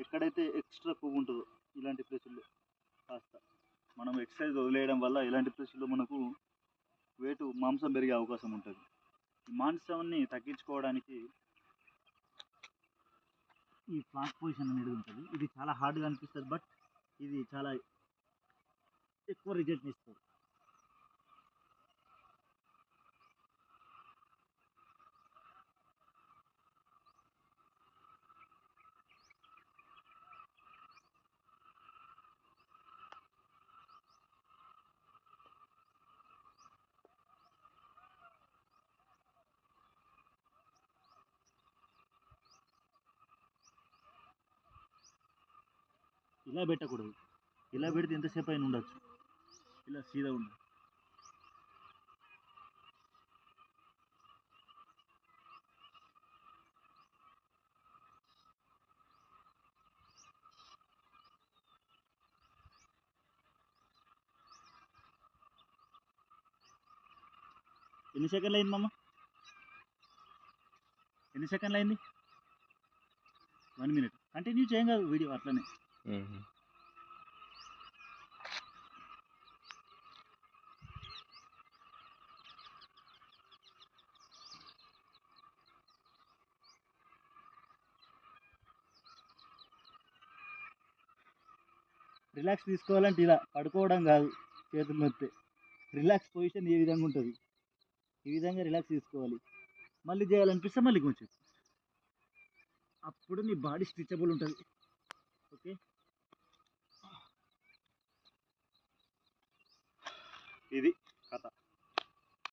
ఎక్కడైతే ఎక్స్ట్రా కొవ్వు ఉంటుందో ఇలాంటి ప్లేసుల్లో కాస్త మనం ఎక్సర్సైజ్ వదిలేయడం వల్ల ఇలాంటి ప్లేసుల్లో మనకు వెయిట్ మాంసం పెరిగే అవకాశం ఉంటుంది. ఈ మాంసాన్ని తగ్గించుకోవడానికి ఈ ప్లాంక్ పొజిషన్ అనేది ఉంటుంది. ఇది చాలా హార్డ్గా అనిపిస్తుంది, బట్ ఇది చాలా ఎక్కువ రిజల్ట్ని ఇస్తుంది. ఇలా పెట్టకూడదు. ఇలా పెడితే ఎంతసేపు అయినా ఉండొచ్చు. ఇలా సీదా ఉండదు. ఎన్ని సెకండ్లు అయింది మామ? ఎన్ని సెకండ్లు అయింది? 1 minute. కంటిన్యూ చేయం కాదు వీడియో అట్లనే. రిలాక్స్ తీసుకోవాలంటే ఇలా పడుకోవడం కాదు, చేతులు నొత్తే. రిలాక్స్ పొజిషన్ ఏ విధంగా ఉంటుంది, ఈ విధంగా రిలాక్స్ తీసుకోవాలి. మళ్ళీ చేయాలనిపిస్తే మళ్ళీ కొంచెం, అప్పుడు నీ బాడీ స్ట్రెచబుల్ ఉంటుంది. ఓకే, ఇది